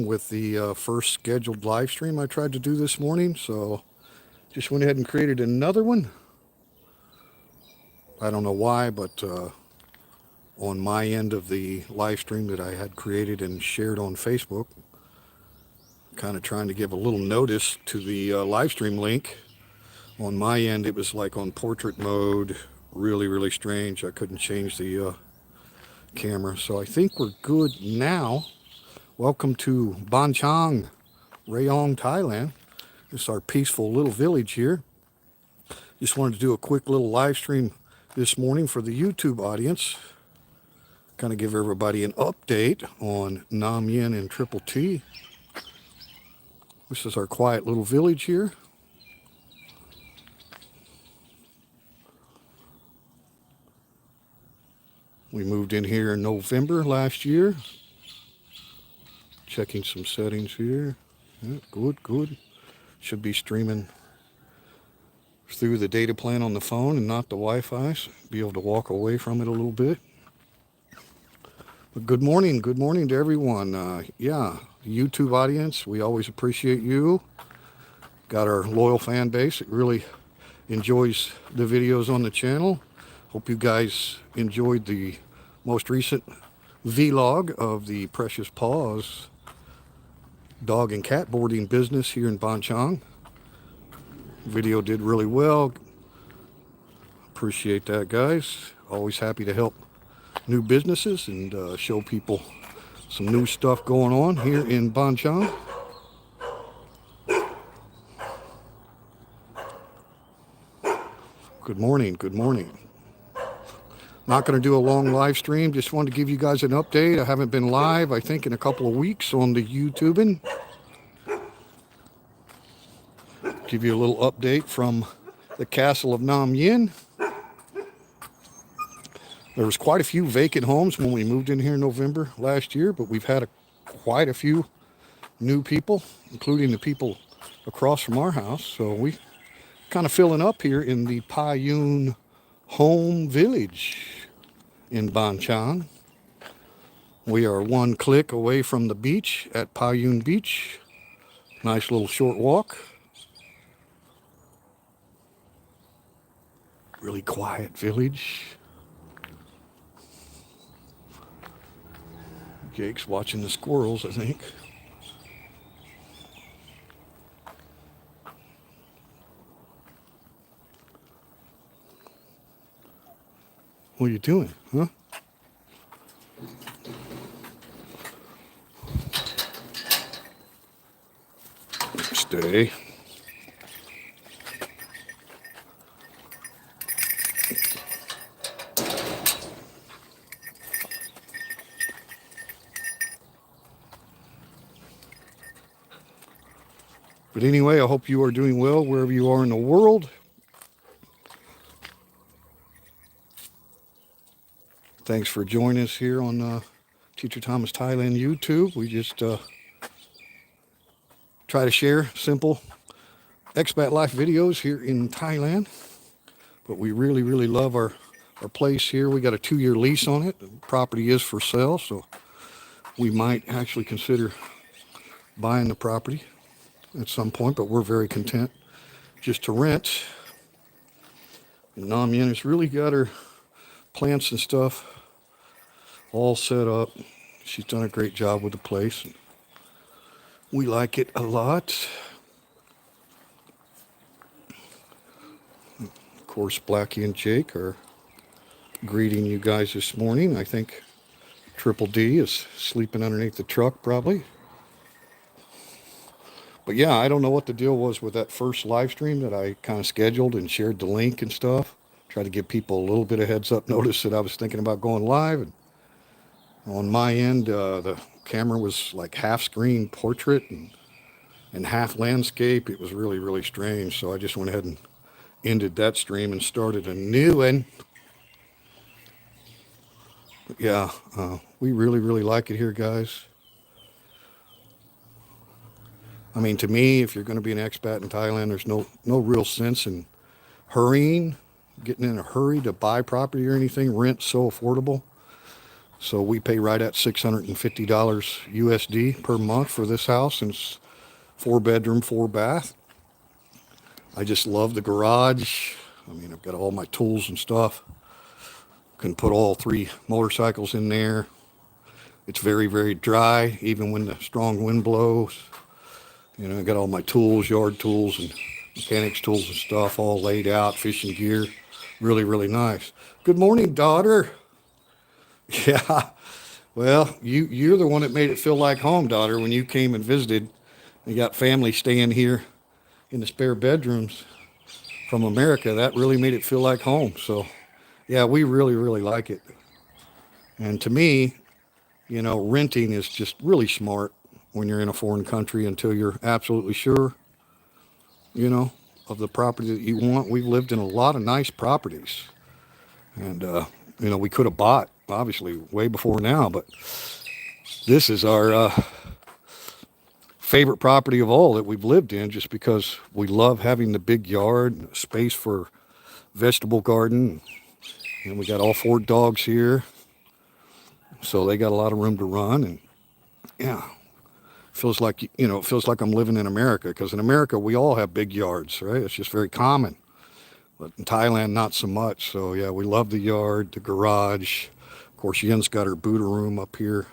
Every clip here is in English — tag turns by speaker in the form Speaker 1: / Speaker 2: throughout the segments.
Speaker 1: with the first scheduled live stream I tried to do this morning, so just went ahead and created another one. I don't know why, but on my end of the live stream that I had created and shared on Facebook, kind of trying to give a little notice to the live stream link. On my end, it was like on portrait mode, really strange. I couldn't change the camera, so I think we're good now. Welcome to Ban Chang, Rayong, Thailand. This is our peaceful little village here. Just wanted to do a quick little live stream this morning for the YouTube audience. Kind of give everybody an update on Nam Yen and Triple T. This is our quiet little village here. We moved in here in November last year. Checking some settings here. Yeah, good. Should be streaming through the data plan on the phone and not the Wi-Fi. So be able to walk away from it a little bit. But good morning to everyone. YouTube audience, we always appreciate you. Got our loyal fan base. It really enjoys the videos on the channel. Hope you guys enjoyed the most recent vlog of the Precious Paws dog and cat boarding business here in Ban Chang. Video did really well. Appreciate that, guys. Always happy to help new businesses and show people some new stuff going on here in Ban Chang. Good morning. Not going to do a long live stream. Just wanted to give you guys an update. I haven't been live, I think, in a couple of weeks on the YouTubing. Give you a little update from the castle of Nam Yen. There was quite a few vacant homes when we moved in here in November last year, but we've had quite a few new people, including the people across from our house. So we kind of filling up here in the Payun home village in Ban Chang. We are one click away from the beach at Payun Beach. Nice little short walk. Really quiet village. Jake's watching the squirrels, I think. What are you doing, huh? Stay. But anyway, I hope you are doing well wherever you are in the world. Thanks for joining us here on Teacher Thomas Thailand YouTube. We just try to share simple expat life videos here in Thailand. But we really love our place here. We got a 2-year lease on it. The property is for sale, so we might actually consider buying the property at some point, but we're very content just to rent. And Nam Yen has really got her plants and stuff all set up. She's done a great job with the place. We like it a lot. Of course, Blackie and Jake are greeting you guys this morning. I think Triple D is sleeping underneath the truck probably. But yeah, I don't know what the deal was with that first live stream that I kind of scheduled and shared the link and stuff. Try to give people a little bit of heads up notice that I was thinking about going live. And on my end, the camera was like half screen portrait and half landscape. It was really strange. So I just went ahead and ended that stream and started a new one. But yeah, we really like it here, guys. I mean, to me, if you're going to be an expat in Thailand, there's no real sense in hurrying, getting in a hurry to buy property or anything. Rent's so affordable. So we pay right at $650 USD per month for this house, and it's 4 bedroom, 4 bath. I just love the garage. I mean, I've got all my tools and stuff. Can put all 3 motorcycles in there. It's very, very dry, even when the strong wind blows. You know, I got all my tools, yard tools and mechanics tools and stuff all laid out, fishing gear. Really, really nice. Good morning, daughter. Yeah. Well, you're the one that made it feel like home, daughter, when you came and visited. You got family staying here in the spare bedrooms from America. That really made it feel like home. So, yeah, we really, really like it. And to me, you know, renting is just really smart when you're in a foreign country until you're absolutely sure, you know, of the property that you want. We've lived in a lot of nice properties. And, you know, we could have bought, obviously, way before now, but this is our favorite property of all that we've lived in, just because we love having the big yard and space for vegetable garden. And we got all 4 dogs here, so they got a lot of room to run. And yeah, feels like, you know, it feels like I'm living in America, because in America we all have big yards, right? It's just very common. But in Thailand, not so much. So yeah, we love the yard, the garage. Of course, Yen's got her Buddha room up here.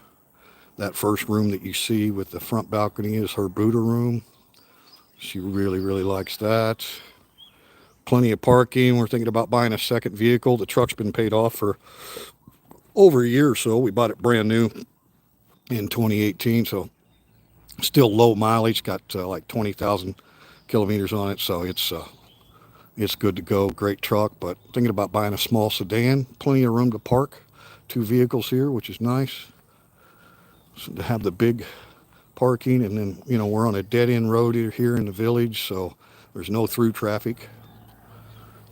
Speaker 1: That first room that you see with the front balcony is her Buddha room. She really, really likes that. Plenty of parking. We're thinking about buying a second vehicle. The truck's been paid off for over a year or so. We bought it brand new in 2018, so still low mileage. Got like 20,000 kilometers on it, so it's good to go. Great truck, but thinking about buying a small sedan. Plenty of room to park 2 vehicles here, which is nice. So to have the big parking, and then, you know, we're on a dead-end road here in the village, so there's no through traffic.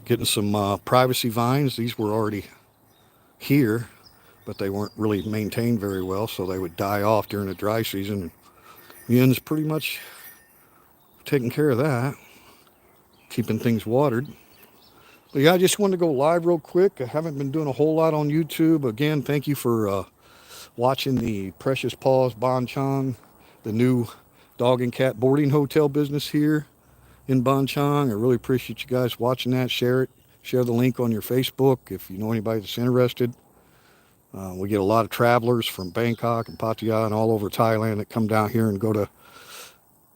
Speaker 1: Getting some privacy vines. These were already here, but they weren't really maintained very well, so they would die off during the dry season. And Yen's pretty much taking care of that, keeping things watered. But yeah, I just wanted to go live real quick. I haven't been doing a whole lot on YouTube. Again, thank you for watching the Precious Paws Bonchong, the new dog and cat boarding hotel business here in Bonchong. I really appreciate you guys watching that. Share it. Share the link on your Facebook if you know anybody that's interested. We get a lot of travelers from Bangkok and Pattaya and all over Thailand that come down here and go to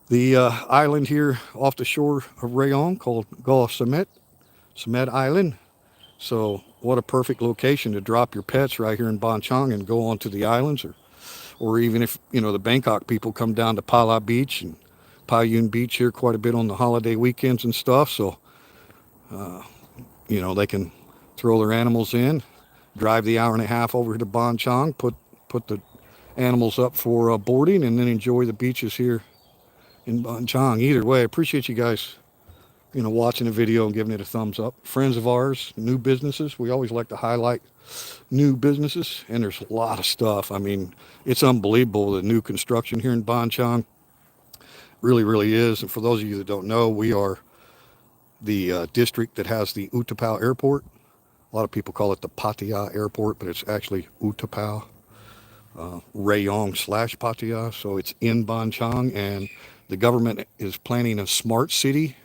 Speaker 1: the island here off the shore of Rayong called Go Samet Island. So what a perfect location to drop your pets right here in Bonchong and go on to the islands, or even if, you know, the Bangkok people come down to Pala Beach and Payun Beach here quite a bit on the holiday weekends and stuff. So, you know, they can throw their animals in, drive the hour and a half over to Bonchong, put the animals up for boarding, and then enjoy the beaches here in Bonchong. Either way, I appreciate you guys, you know, watching the video and giving it a thumbs up. Friends of ours, new businesses, we always like to highlight new businesses, and there's a lot of stuff. I mean, it's unbelievable, the new construction here in Bonchong. Really, really is. And for those of you that don't know, we are the district that has the Utapao Airport. A lot of people call it the Pattaya Airport, but it's actually Utapao, Rayong/Pattaya. So it's in Bonchong, and the government is planning a smart city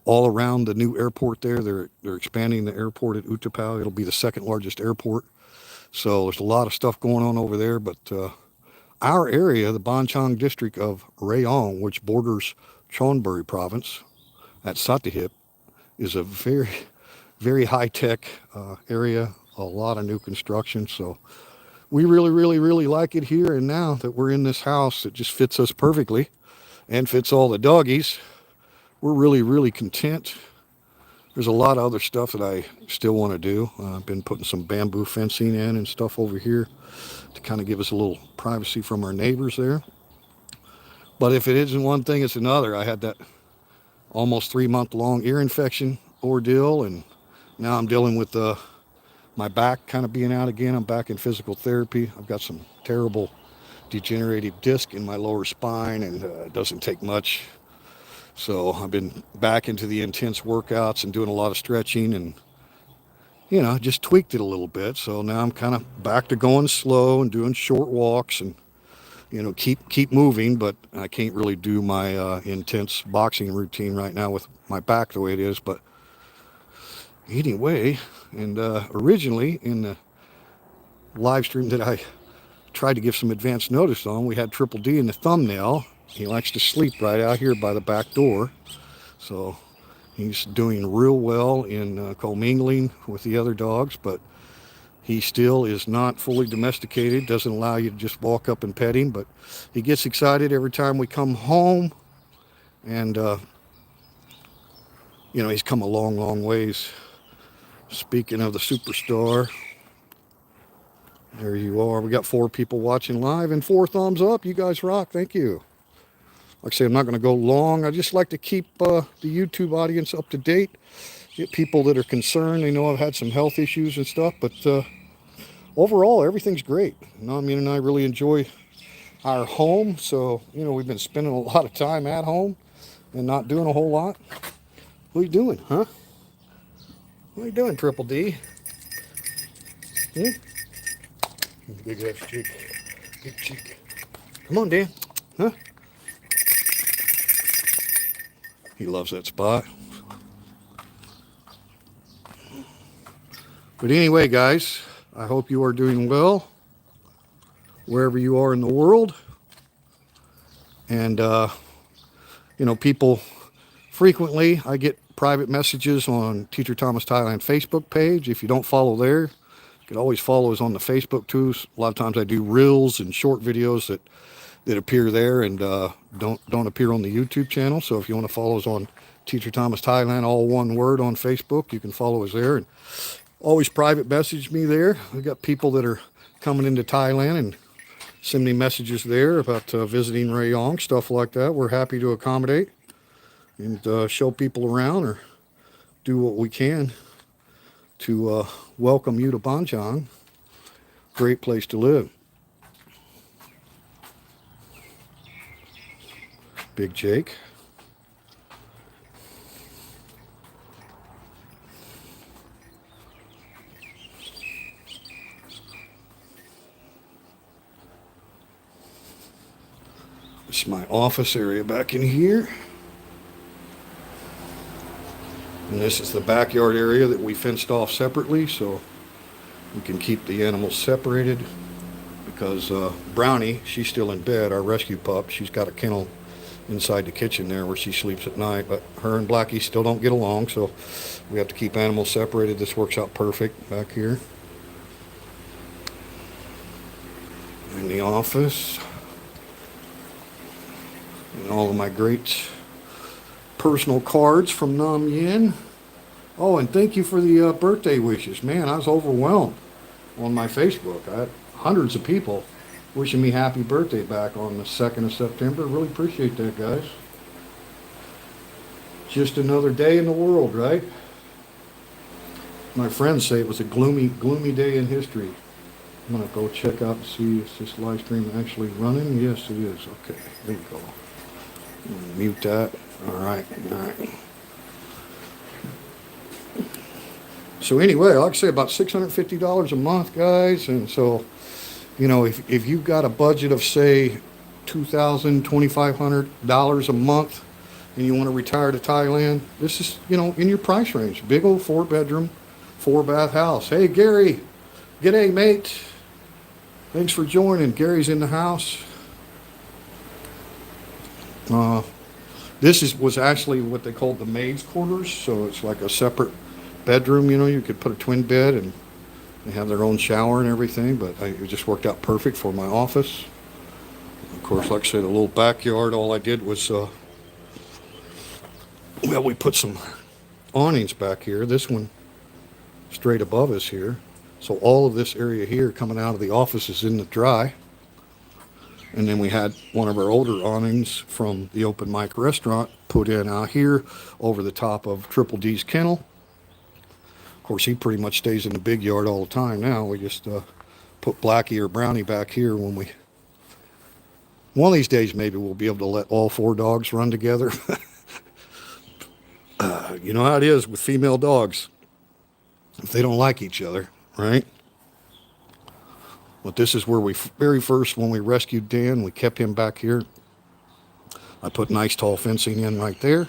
Speaker 1: all around the new airport there. They're expanding the airport at Utapao. It'll be the 2nd largest airport. So there's a lot of stuff going on over there. But our area, the Bonchong district of Rayong, which borders Chonburi province at Sattahip, is a very, very high-tech area. A lot of new construction. So we really, really, really like it here. And now that we're in this house, it just fits us perfectly and fits all the doggies. We're really, really content. There's a lot of other stuff that I still want to do. I've been putting some bamboo fencing in and stuff over here to kind of give us a little privacy from our neighbors there. But if it isn't one thing, it's another. I had that almost 3-month-long ear infection ordeal, and now I'm dealing with my back kind of being out again. I'm back in physical therapy. I've got some terrible degenerative disc in my lower spine, and it doesn't take much. So I've been back into the intense workouts and doing a lot of stretching, and just tweaked it a little bit. So now I'm kind of back to going slow and doing short walks and, keep moving. But I can't really do my intense boxing routine right now with my back the way it is. But anyway, and originally in the live stream that I tried to give some advance notice on, we had Triple D in the thumbnail. He likes to sleep right out here by the back door. So he's doing real well in commingling with the other dogs, but he still is not fully domesticated, doesn't allow you to just walk up and pet him, but he gets excited every time we come home. And, he's come a long, long ways. Speaking of the superstar, there you are. We got 4 people watching live and 4 thumbs up. You guys rock. Thank you. Like I say, I'm not going to go long. I just like to keep the YouTube audience up to date. Get people that are concerned. They know I've had some health issues and stuff, but overall, everything's great. Nami and I really enjoy our home. So, we've been spending a lot of time at home and not doing a whole lot. What are you doing, huh? What are you doing, Triple D? Big ass cheek. Big cheek. Come on, Dan. Huh? He loves that spot. But anyway, guys, I hope you are doing well wherever you are in the world. And, people, frequently I get private messages on Teacher Thomas Thailand Facebook page. If you don't follow there, you can always follow us on the Facebook too. A lot of times I do reels and short videos that appear there and don't appear on the YouTube channel. So if you want to follow us on Teacher Thomas Thailand, all one word on Facebook, you can follow us there. And always private message me there. We got people that are coming into Thailand and send me messages there about visiting Rayong, stuff like that. We're happy to accommodate and show people around or do what we can to welcome you to Banchang. Great place to live. Big Jake. This is my office area back in here. And this is the backyard area that we fenced off separately so we can keep the animals separated because Brownie, she's still in bed, our rescue pup. She's got a kennel inside the kitchen there where she sleeps at night, but her and Blackie still don't get along, so we have to keep animals separated. This works out perfect back here. In the office. And all of my great personal cards from Nam Yin. Oh, and thank you for the birthday wishes. Man, I was overwhelmed on my Facebook. I had hundreds of people wishing me happy birthday back on the 2nd of September. Really appreciate that, guys. Just another day in the world, right? My friends say it was a gloomy, gloomy day in history. I'm going to go check out and see if this live stream actually running. Yes, it is. Okay, there you go. Mute that. All right. So anyway, like I say, about $650 a month, guys. And so, if you've got a budget of, say, $2,000, $2,500 a month and you want to retire to Thailand, this is, in your price range. Big old 4-bedroom, 4-bath house. Hey, Gary. G'day, mate. Thanks for joining. Gary's in the house. This was actually what they called the maid's quarters, so it's like a separate bedroom. You could put a twin bed and they have their own shower and everything, but it just worked out perfect for my office. Of course, like I said, a little backyard. All I did was, we put some awnings back here. This one straight above us here. So all of this area here coming out of the office is in the dry. And then we had one of our older awnings from the open mic restaurant put in out here over the top of Triple D's kennel. Of course, he pretty much stays in the big yard all the time now. We just put Blackie or Brownie back here when we... One of these days, maybe we'll be able to let all 4 dogs run together. You know how it is with female dogs. if they don't like each other, right? But this is where we very first, when we rescued Dan, we kept him back here. I put nice tall fencing in right there.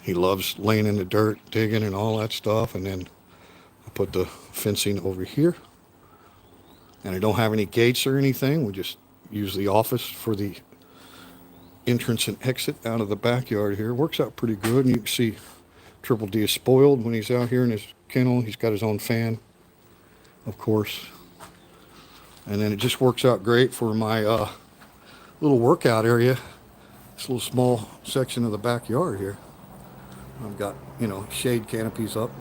Speaker 1: He loves laying in the dirt, digging and all that stuff. And then I put the fencing over here. And I don't have any gates or anything. We just use the office for the entrance and exit out of the backyard here. Works out pretty good. And you can see Triple D is spoiled when he's out here in his kennel. He's got his own fan, of course. And then it just works out great for my little workout area. This little small section of the backyard here. I've got, shade canopies up,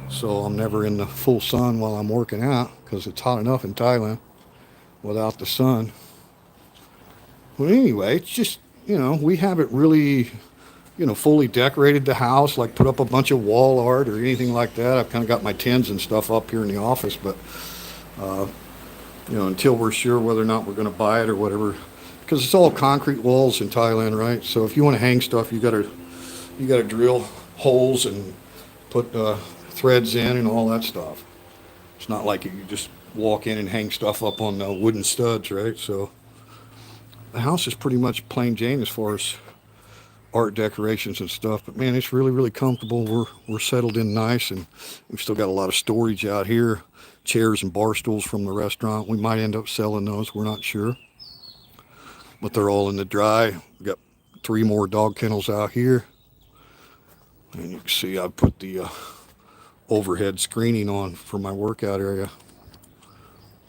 Speaker 1: so I'm never in the full sun while I'm working out, because it's hot enough in Thailand without the sun. But anyway, it's just, we haven't really, fully decorated the house, like put up a bunch of wall art or anything like that. I've kind of got my tins and stuff up here in the office, but, until we're sure whether or not we're going to buy it or whatever, because it's all concrete walls in Thailand, right? So if you want to hang stuff, you got to drill holes and put threads in and all that stuff. It's not like you just walk in and hang stuff up on wooden studs, right? So the house is pretty much plain Jane as far as art decorations and stuff. But man, it's really, really comfortable. We're settled in nice, and we've still got a lot of storage out here. Chairs and bar stools from the restaurant. We might end up selling those. We're not sure. But they're all in the dry. We've got 3 more dog kennels out here. And you can see I put the overhead screening on for my workout area.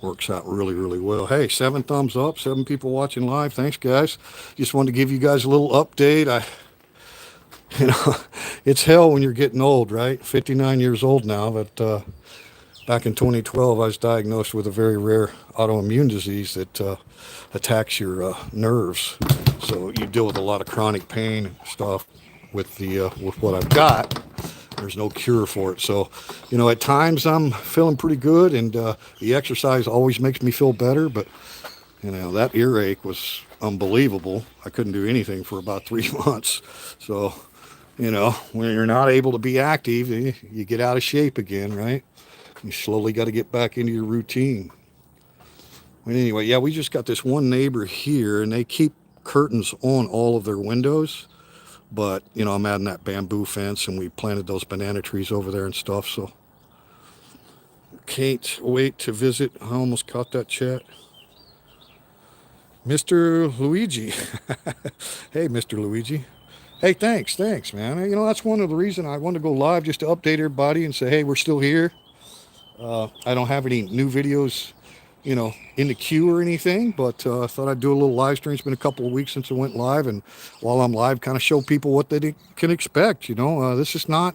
Speaker 1: Works out really, really well. Hey, 7 thumbs up, 7 people watching live. Thanks, guys. Just wanted to give you guys a little update. It's hell when you're getting old, right? 59 years old now, but back in 2012, I was diagnosed with a very rare autoimmune disease that attacks your nerves. So you deal with a lot of chronic pain and stuff with what I've got. There's no cure for it. So, at times I'm feeling pretty good, and the exercise always makes me feel better. But, that earache was unbelievable. I couldn't do anything for about 3 months. So, when you're not able to be active, you get out of shape again, right? You slowly got to get back into your routine. But anyway, yeah, we just got this one neighbor here, and they keep curtains on all of their windows. But, I'm adding that bamboo fence, and we planted those banana trees over there and stuff. So can't wait to visit. I almost caught that chat. Mr. Luigi. Hey, Mr. Luigi. Hey, thanks, man. That's one of the reasons I wanted to go live, just to update everybody and say, hey, we're still here. I don't have any new videos, in the queue or anything, but I thought I'd do a little live stream. It's been a couple of weeks since I went live, and while I'm live, kind of show people what they can expect. This is not,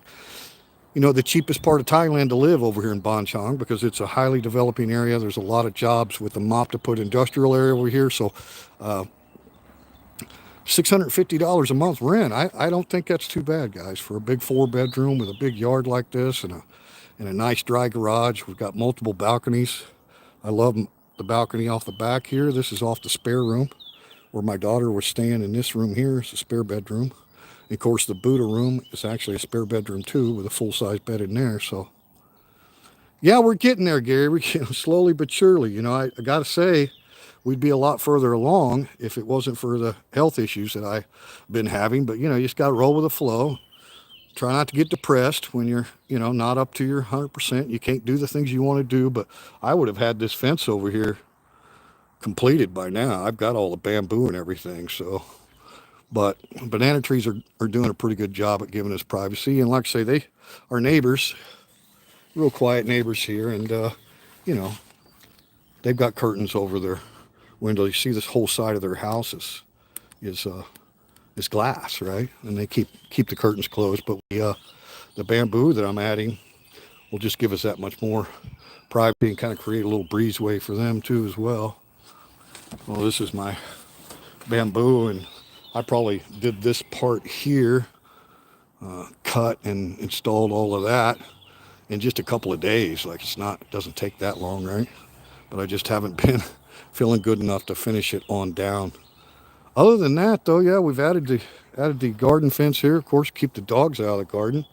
Speaker 1: the cheapest part of Thailand to live over here in Ban Chong, because it's a highly developing area. There's a lot of jobs with the mop to put industrial area over here. So $650 a month rent. I don't think that's too bad, guys, for a big 4-bedroom with a big yard like this and a nice dry garage. We've got multiple balconies. I love the balcony off the back here. This is off the spare room where my daughter was staying. In this room here is a spare bedroom. And of course, the Buddha room is actually a spare bedroom too, with a full-size bed in there. So yeah, we're getting there, Gary. We're getting slowly but surely. I got to say, we'd be a lot further along if it wasn't for the health issues that I've been having. But, you just got to roll with the flow. Try not to get depressed when you're, not up to your 100%. You can't do the things you want to do. But I would have had this fence over here completed by now. I've got all the bamboo and everything. So, but banana trees are doing a pretty good job at giving us privacy. And like I say, they are neighbors, real quiet neighbors here. And, they've got curtains over their window. You see this whole side of their house is glass, right? And they keep the curtains closed. But the bamboo that I'm adding will just give us that much more privacy and kind of create a little breezeway for them too as well. Well, this is my bamboo, and I probably did this part here, cut and installed all of that in just a couple of days. Like, it doesn't take that long, right? But I just haven't been feeling good enough to finish it on down. Other than that, though, yeah, we've added the garden fence here. Of course, keep the dogs out of the garden.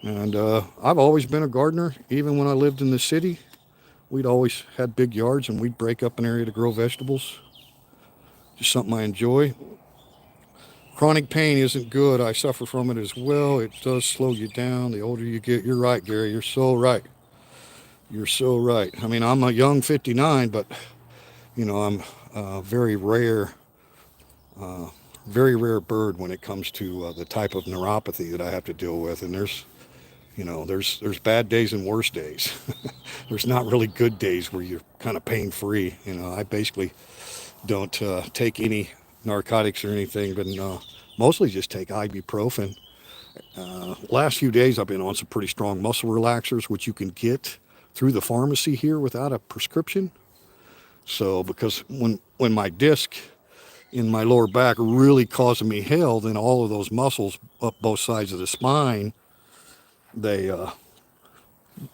Speaker 1: And I've always been a gardener. Even when I lived in the city, we'd always had big yards and we'd break up an area to grow vegetables. Just something I enjoy. Chronic pain isn't good. I suffer from it as well. It does slow you down the older you get. You're right, Gary. You're so right. You're so right. I mean, I'm a young 59, but I'm very rare, uh, very rare bird when it comes to the type of neuropathy that I have to deal with. And there's bad days and worse days. There's not really good days where you're kind of pain free. I basically don't take any narcotics or anything, but mostly just take ibuprofen. Last few days I've been on some pretty strong muscle relaxers, which you can get through the pharmacy here without a prescription. So because when my disc in my lower back really causing me hell, then all of those muscles up both sides of the spine, they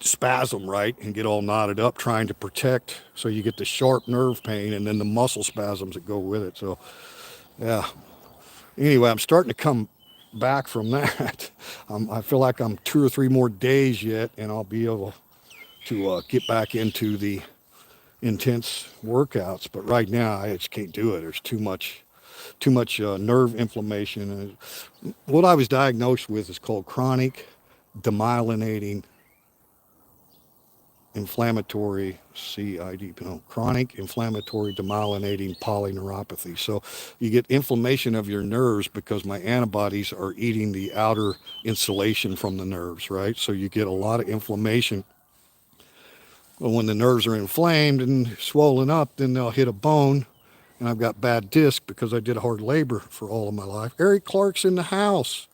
Speaker 1: spasm, right, and get all knotted up trying to protect. So you get the sharp nerve pain and then the muscle spasms that go with it. So yeah. Anyway, I'm starting to come back from that. I feel like I'm 2 or 3 more days yet, and I'll be able to get back into the intense workouts. But right now, I just can't do it. There's too much nerve inflammation. And what I was diagnosed with is called chronic demyelinating inflammatory chronic inflammatory demyelinating polyneuropathy. So you get inflammation of your nerves because my antibodies are eating the outer insulation from the nerves, right? So you get a lot of inflammation. Well, when the nerves are inflamed and swollen up, then they'll hit a bone. And I've got bad disc because I did hard labor for all of my life. Eric Clark's in the house.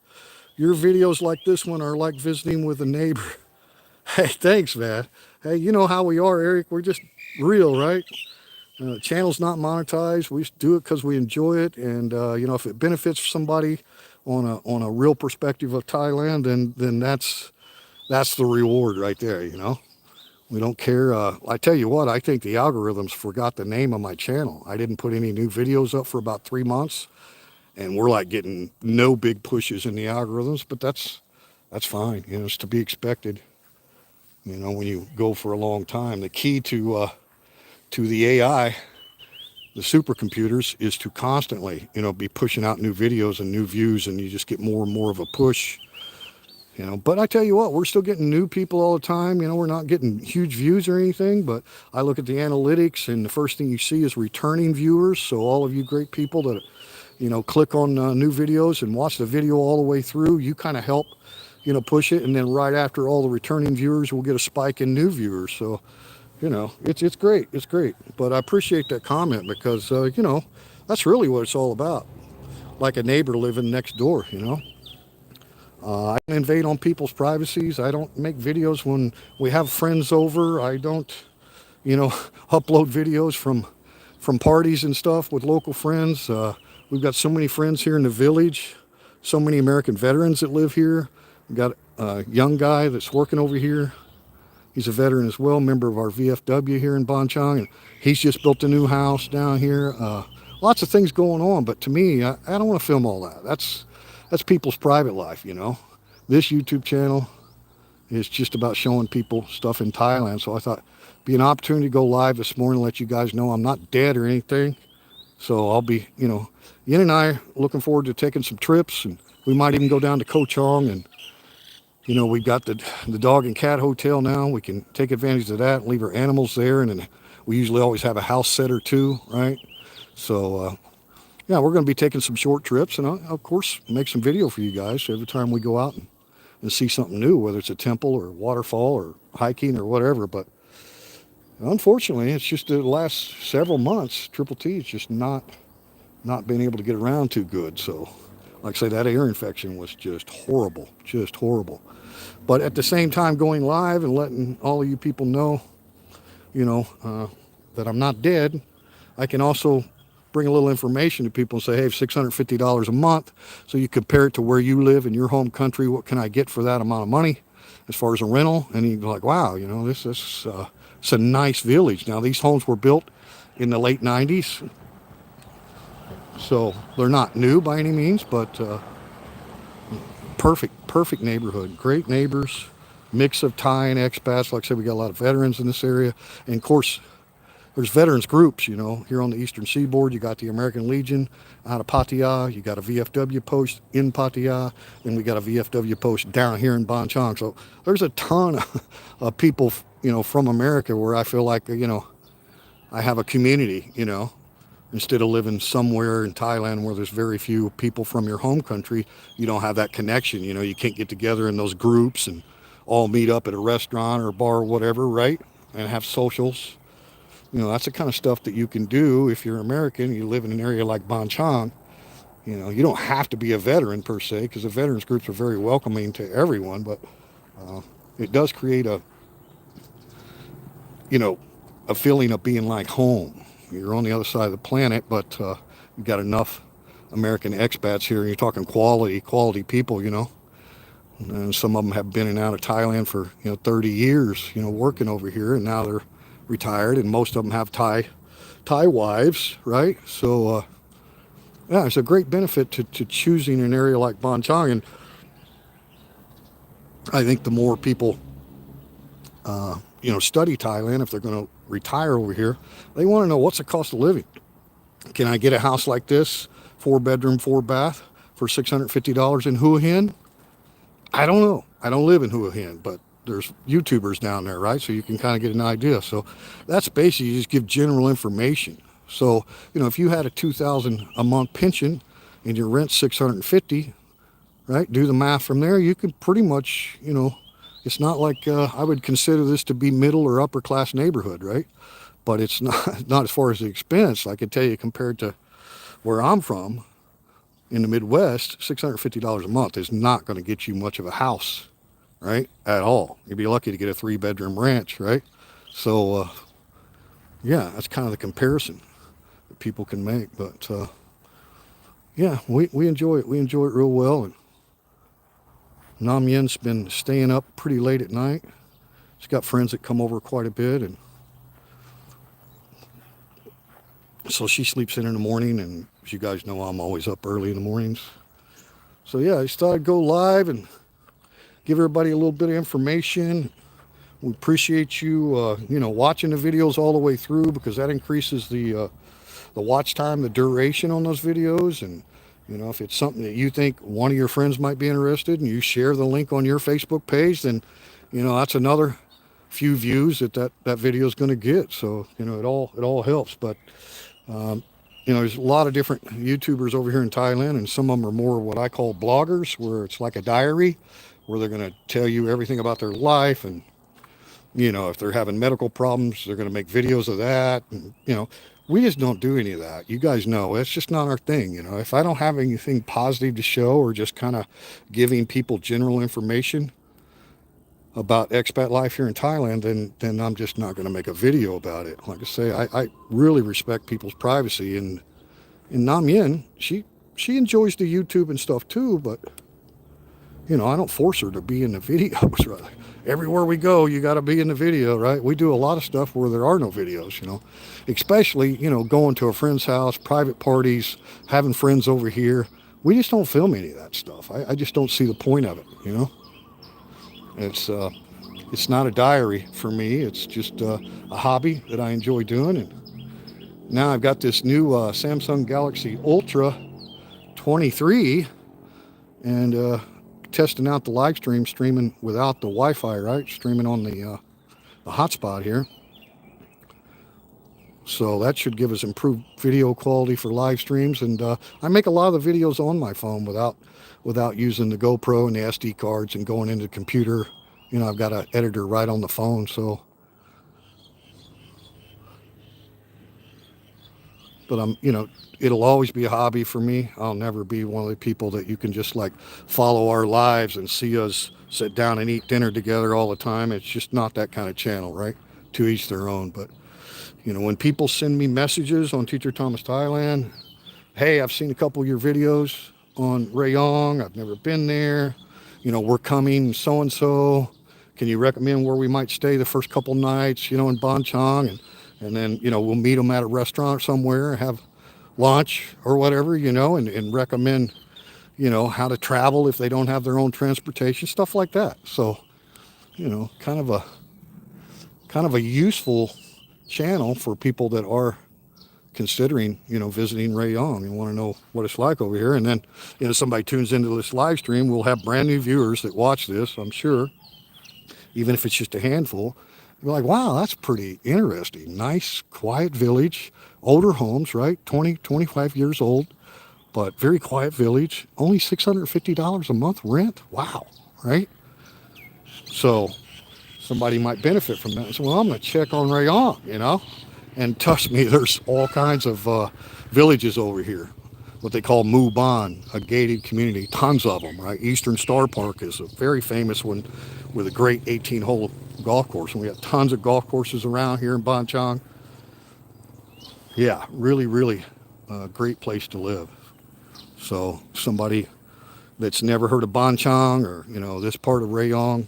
Speaker 1: Your videos like this one are like visiting with a neighbor. Hey, thanks, man. Hey, you know how we are, Eric. We're just real, right? Channel's not monetized. We do it because we enjoy it, and if it benefits somebody on a real perspective of Thailand, then that's the reward right there. We don't care. I tell you what, I think the algorithms forgot the name of my channel. I didn't put any new videos up for about 3 months, and we're like getting no big pushes in the algorithms, but that's fine. It's to be expected. When you go for a long time, the key to the AI, the supercomputers, is to constantly, be pushing out new videos and new views, and you just get more and more of a push. But I tell you what, we're still getting new people all the time. We're not getting huge views or anything, but I look at the analytics, and the first thing you see is returning viewers. So all of you great people that, click on new videos and watch the video all the way through, you kind of help push it, and then right after all the returning viewers, we'll get a spike in new viewers. So, it's great. It's great. But I appreciate that comment because, that's really what it's all about. Like a neighbor living next door, I don't invade on people's privacies. I don't make videos when we have friends over. I don't, upload videos from parties and stuff with local friends. We've got so many friends here in the village, so many American veterans that live here. We've got a young guy that's working over here. He's a veteran as well, member of our VFW here in Bonchang, and he's just built a new house down here. Lots of things going on, but to me, I don't want to film all that. That's people's private life, This YouTube channel is just about showing people stuff in Thailand, so I thought it'd be an opportunity to go live this morning and let you guys know I'm not dead or anything. So I'll be, Yin and I are looking forward to taking some trips, and we might even go down to Koh Chong, and we've got the dog and cat hotel now. We can take advantage of that and leave our animals there, and then we usually always have a house sitter too, right? So yeah, we're going to be taking some short trips, and I'll, of course, make some video for you guys every time we go out and see something new, whether it's a temple or a waterfall or hiking or whatever. But unfortunately, it's just the last several months, Triple T is just not been able to get around too good. So, like I say, that ear infection was just horrible, just horrible. But at the same time, going live and letting all of you people know, that I'm not dead, I can also bring a little information to people and say, hey, $650 a month. So you compare it to where you live in your home country. What can I get for that amount of money as far as a rental? And you'd be like, wow, this it's a nice village. Now, these homes were built in the late 90s. So they're not new by any means, but perfect neighborhood. Great neighbors, mix of Thai and expats. Like I said, we got a lot of veterans in this area. And of course, there's veterans groups, here on the Eastern Seaboard. You got the American Legion out of Pattaya. You got a VFW post in Pattaya. And we got a VFW post down here in Ban Chang. So there's a ton of people, from America where I feel like, I have a community, instead of living somewhere in Thailand where there's very few people from your home country. You don't have that connection. You can't get together in those groups and all meet up at a restaurant or bar or whatever, right? And have socials. That's the kind of stuff that you can do if you're American. You live in an area like Ban Chang. You don't have to be a veteran per se, because the veterans groups are very welcoming to everyone, but it does create a feeling of being like home. You're on the other side of the planet, but you've got enough American expats here. You're talking quality people, and some of them have been in and out of Thailand for 30 years, working over here, and now they're retired, and most of them have Thai wives, right? So yeah, it's a great benefit to choosing an area like Ban Chang. And I think the more people study Thailand, if they're going to retire over here, they want to know, what's the cost of living. Can I get a house like this, 4-bedroom, 4-bath, for $650 in Hua Hin? I don't know. I don't live in Hua Hin, but there's YouTubers down there, right? So you can kind of get an idea. So that's basically, you just give general information. So, if you had a $2,000 a month pension and your rent's $650, right? Do the math from there. You could pretty much, it's not like I would consider this to be middle or upper class neighborhood, right? But it's not as far as the expense. I can tell you, compared to where I'm from in the Midwest, $650 a month is not going to get you much of a house, right? At all. You'd be lucky to get a 3-bedroom ranch, right? So, yeah, that's kind of the comparison that people can make. But, yeah, we enjoy it. We enjoy it real well. And Nam Yen's been staying up pretty late at night. She's got friends that come over quite a bit. And so she sleeps in the morning. And as you guys know, I'm always up early in the mornings. So, yeah, I just thought I'd go live and give everybody a little bit of information. We appreciate you, watching the videos all the way through, because that increases the watch time, the duration on those videos. And, if it's something that you think one of your friends might be interested in, you share the link on your Facebook page, then, that's another few views that video is going to get. So, it all helps. But, there's a lot of different YouTubers over here in Thailand, and some of them are more what I call bloggers, where it's like a diary, where they're going to tell you everything about their life. And, if they're having medical problems, they're going to make videos of that. And, we just don't do any of that. You guys know, it's just not our thing. If I don't have anything positive to show, or just kind of giving people general information about expat life here in Thailand, then I'm just not going to make a video about it. Like I say, I really respect people's privacy. And Nam Yen, she enjoys the YouTube and stuff too, but I don't force her to be in the videos, right? Everywhere we go, you got to be in the video, right? We do a lot of stuff where there are no videos, especially, going to a friend's house, private parties, having friends over here. We just don't film any of that stuff. I just don't see the point of it, It's not a diary for me. It's just a hobby that I enjoy doing. And now I've got this new Samsung Galaxy Ultra 23, and testing out the live stream, streaming without the Wi-Fi, right? Streaming on the hotspot here. So that should give us improved video quality for live streams. And I make a lot of the videos on my phone without using the GoPro and the SD cards and going into the computer. I've got an editor right on the phone. So, but it'll always be a hobby for me. I'll never be one of the people that you can just like follow our lives and see us sit down and eat dinner together all the time. It's just not that kind of channel, right? To each their own. But when people send me messages on Teacher Thomas Thailand, hey, I've seen a couple of your videos on Rayong. I've never been there. We're coming so-and-so. Can you recommend where we might stay the first couple nights, in Ban Chang? And then, we'll meet them at a restaurant somewhere, have lunch or whatever, and recommend, you know, how to travel if they don't have their own transportation, stuff like that. So, you know, kind of a useful channel for people that are considering, you know, visiting Rayong and want to know what it's like over here. And then, you know, somebody tunes into this live stream, we'll have brand new viewers that watch this, I'm sure, even if it's just a handful. They're like, wow, that's pretty interesting. Nice, quiet village, older homes, right? 20, 25 years old, but very quiet village. Only $650 a month rent. Wow, right? So somebody might benefit from that. So, well, I'm going to check on Rayong, you know? And trust me, there's all kinds of villages over here, what they call Muban, a gated community, tons of them, right? Eastern Star Park is a very famous one with a great 18-hole golf course. And we have tons of golf courses around here in Banchang. Yeah, really, really great place to live. So somebody that's never heard of Banchang or, you know, this part of Rayong,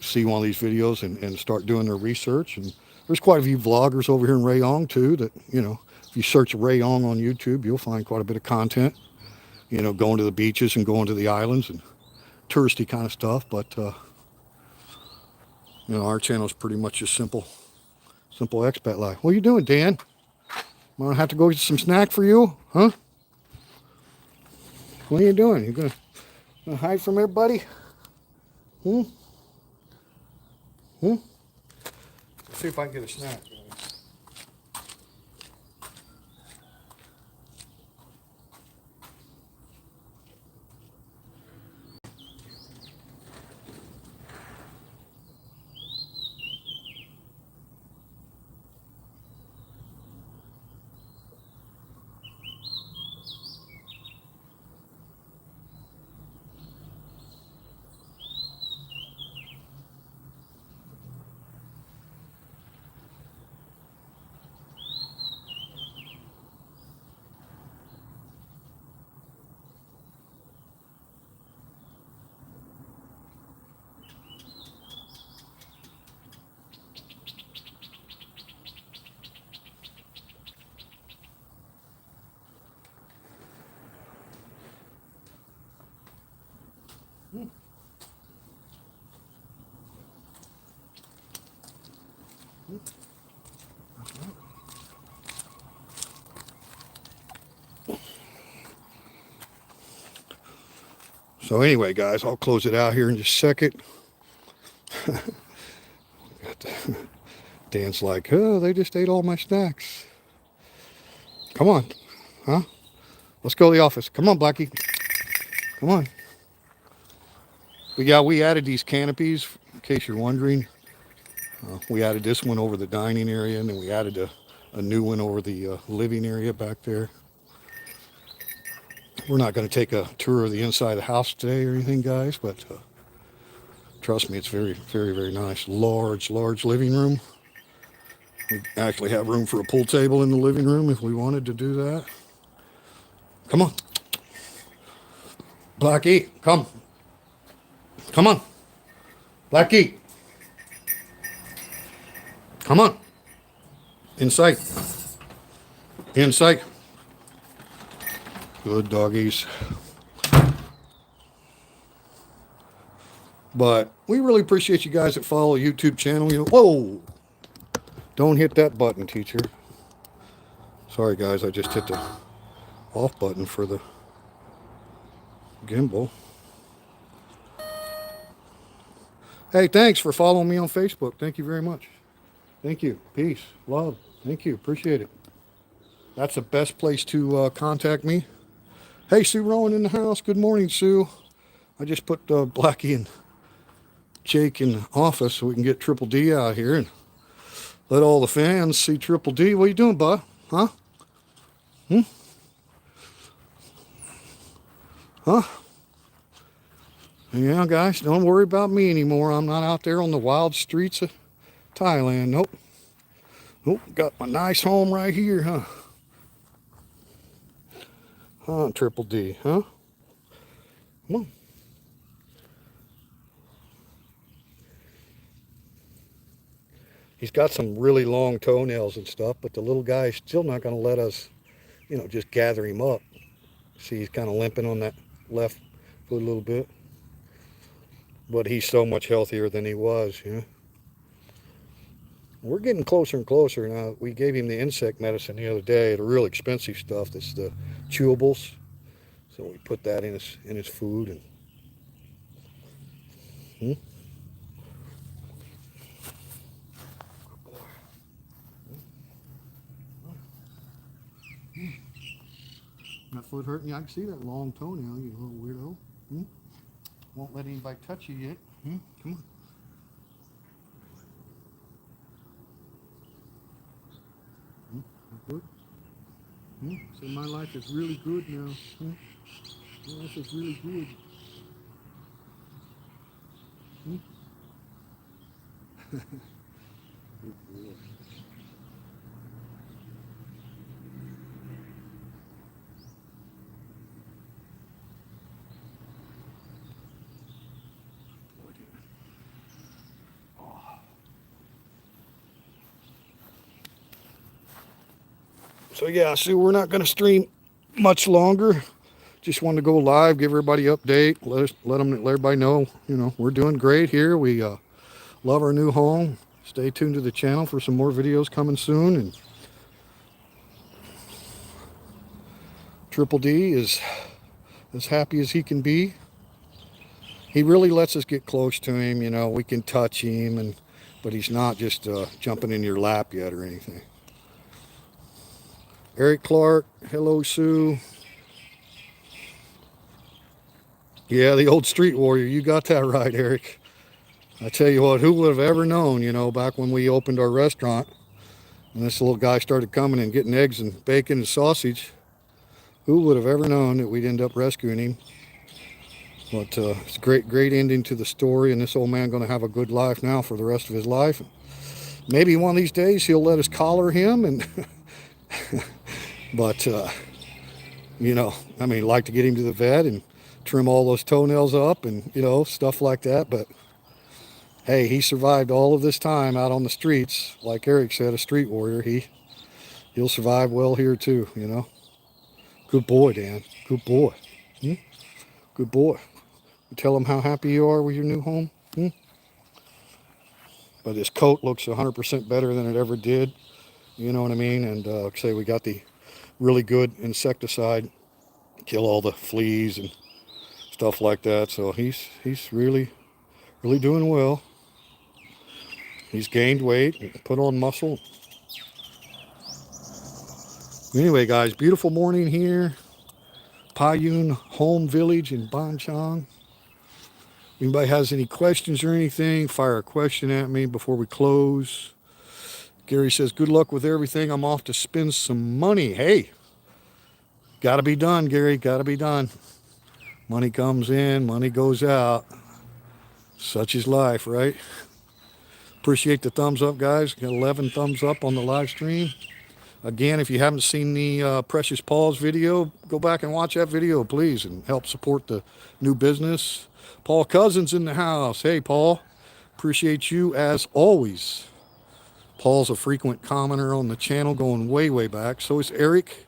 Speaker 1: see one of these videos and start doing their research. And there's quite a few vloggers over here in Rayong too that, you know, if you search Rayong on YouTube, you'll find quite a bit of content, you know, going to the beaches and going to the islands and touristy kind of stuff. But, you know, our channel is pretty much just simple expat life. What are you doing, Dan? I'm gonna have to go get some snack for you, huh? What are you doing? You gonna hide from everybody? Hmm? Hmm? Let's see if I can get a snack. So anyway, guys, I'll close it out here in just a second. Dan's like, oh, they just ate all my snacks. Come on, huh? Let's go to the office. Come on, Blackie. Come on. But yeah, we added these canopies, in case you're wondering. We added this one over the dining area, and then we added a new one over the living area back there. We're not going to take a tour of the inside of the house today or anything, guys, but trust me, it's very, very, very nice. Large living room. We actually have room for a pool table in the living room if we wanted to do that. Come on. Blackie, come. Come on. Blackie. Come on. Inside. Inside. Good doggies. But we really appreciate you guys that follow the YouTube channel. You know, whoa! Don't hit that button, teacher. Sorry, guys. I just hit the off button for the gimbal. Hey, thanks for following me on Facebook. Thank you very much. Thank you. Peace. Love. Thank you. Appreciate it. That's the best place to contact me. Hey, Sue Rowan in the house. Good morning, Sue. I just put Blackie and Jake in the office so we can get Triple D out here and let all the fans see Triple D. What are you doing, bud? Huh? Huh? Yeah, guys, don't worry about me anymore. I'm not out there on the wild streets of Thailand. Nope. Nope. Got my nice home right here, huh? Huh, Triple D, huh? Come on. He's got some really long toenails and stuff, but the little guy's still not going to let us, you know, just gather him up. See, he's kind of limping on that left foot a little bit. But he's so much healthier than he was, you know. We're getting closer and closer now. We gave him the insect medicine the other day, the real expensive stuff. That's the chewables. So we put that in his food. And hmm? That foot hurting you? I can see that long toenail, you little weirdo. Hmm? Won't let anybody touch you yet. Hmm? Come on. Hmm? That good? Hmm? So my life is really good now. Hmm? My life is really good. Hmm? Good boy. So yeah, Sue, we're not going to stream much longer. Just wanted to go live, give everybody an update, let everybody know, you know, we're doing great here. We love our new home. Stay tuned to the channel for some more videos coming soon. And Triple D is as happy as he can be. He really lets us get close to him, you know, we can touch him, but he's not just jumping in your lap yet or anything. Eric Clark, hello Sue. Yeah, the old street warrior, you got that right, Eric. I tell you what, who would have ever known, you know, back when we opened our restaurant and this little guy started coming and getting eggs and bacon and sausage, who would have ever known that we'd end up rescuing him? But it's a great ending to the story, and this old man going to have a good life now for the rest of his life. Maybe one of these days he'll let us collar him, and but you know, I mean, like to get him to the vet and trim all those toenails up and, you know, stuff like that. But hey, he survived all of this time out on the streets. Like Eric said, a street warrior. He'll survive well here too, you know. Good boy, Dan. Good boy. Hmm? Good boy. You tell him how happy you are with your new home. Hmm? But his coat looks 100% better than it ever did. You know what I mean? And like I say, we got the really good insecticide, kill all the fleas and stuff like that. So he's really doing well. He's gained weight, put on muscle. Anyway, guys, beautiful morning here. Payun Home Village in Banchang. Anybody has any questions or anything, fire a question at me before we close. Gary says, good luck with everything. I'm off to spend some money. Hey, got to be done, Gary. Got to be done. Money comes in, money goes out. Such is life, right? Appreciate the thumbs up, guys. Got 11 thumbs up on the live stream. Again, if you haven't seen the Precious Paul's video, go back and watch that video, please, and help support the new business. Paul Cousins in the house. Hey, Paul. Appreciate you as always. Paul's a frequent commenter on the channel going way back. So is Eric.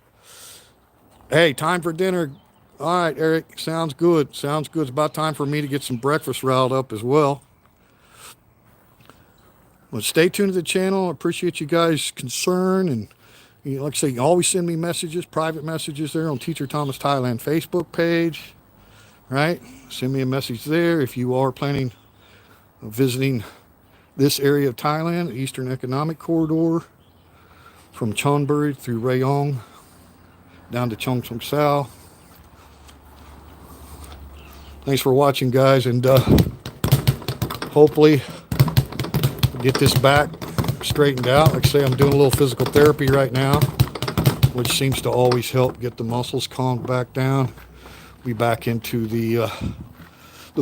Speaker 1: Hey, time for dinner. All right, Eric. Sounds good. Sounds good. It's about time for me to get some breakfast riled up as well. Well, stay tuned to the channel. I appreciate you guys' concern. And you know, like I say, you always send me messages, private messages there on Teacher Thomas Thailand Facebook page. Right? Send me a message there if you are planning on visiting this area of Thailand, Eastern Economic Corridor, from Chonburi through Rayong down to Chong Song Sao. Thanks for watching, guys, and hopefully get this back straightened out. Like I say, I'm doing a little physical therapy right now, which seems to always help get the muscles calmed back down. Be back into the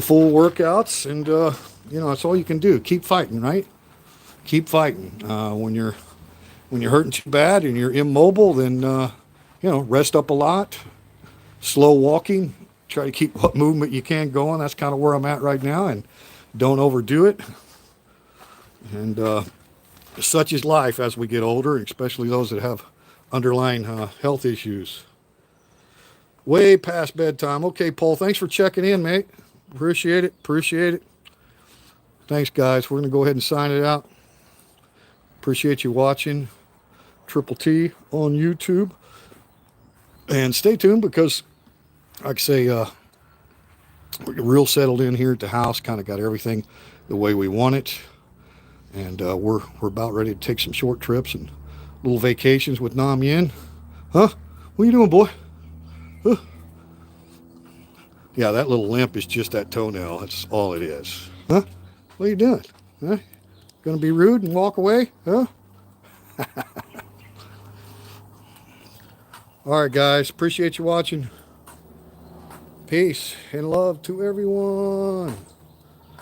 Speaker 1: full workouts, and you know, that's all you can do. Keep fighting, right? Keep fighting. When you're hurting too bad and you're immobile, then you know, rest up a lot, slow walking, try to keep what movement you can going. That's kind of where I'm at right now, and don't overdo it. And such is life as we get older, especially those that have underlying health issues. Way past bedtime. Okay, Paul, thanks for checking in, mate. Appreciate it. Appreciate it. Thanks, guys. We're going to go ahead and sign it out. Appreciate you watching Triple T on YouTube. And stay tuned because, like I say, we're real settled in here at the house. Kind of got everything the way we want it. And we're about ready to take some short trips and little vacations with Nam Yin. Huh? What are you doing, boy? Huh? Yeah, that little limp is just that toenail. That's all it is. Huh? What are you doing? Huh? Gonna be rude and walk away? Huh? All right, guys. Appreciate you watching. Peace and love to everyone.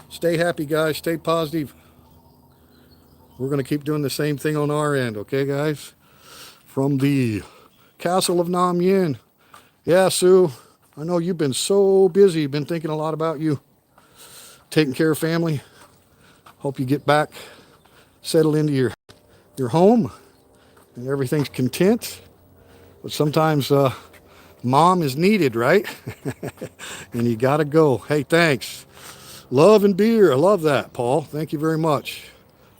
Speaker 1: Stay happy, guys. Stay positive. We're going to keep doing the same thing on our end, okay, guys? From the Castle of Nam Yin. Yeah, Sue, I know you've been so busy. Been thinking a lot about you. Taking care of family. Hope you get back, settle into your home, and everything's content. But sometimes mom is needed, right? And you got to go. Hey, thanks. Love and beer. I love that, Paul. Thank you very much.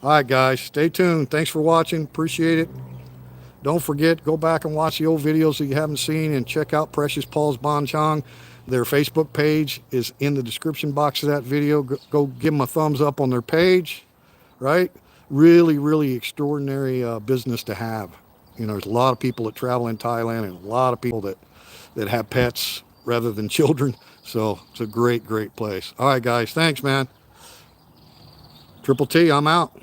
Speaker 1: All right, guys, stay tuned. Thanks for watching. Appreciate it. Don't forget, go back and watch the old videos that you haven't seen and check out Precious Paul's Bonchong. Their Facebook page is in the description box of that video. Go give them a thumbs up on their page, right? Really, really extraordinary business to have. You know, there's a lot of people that travel in Thailand and a lot of people that have pets rather than children. So it's a great, great place. All right, guys, thanks, man. Triple T, I'm out.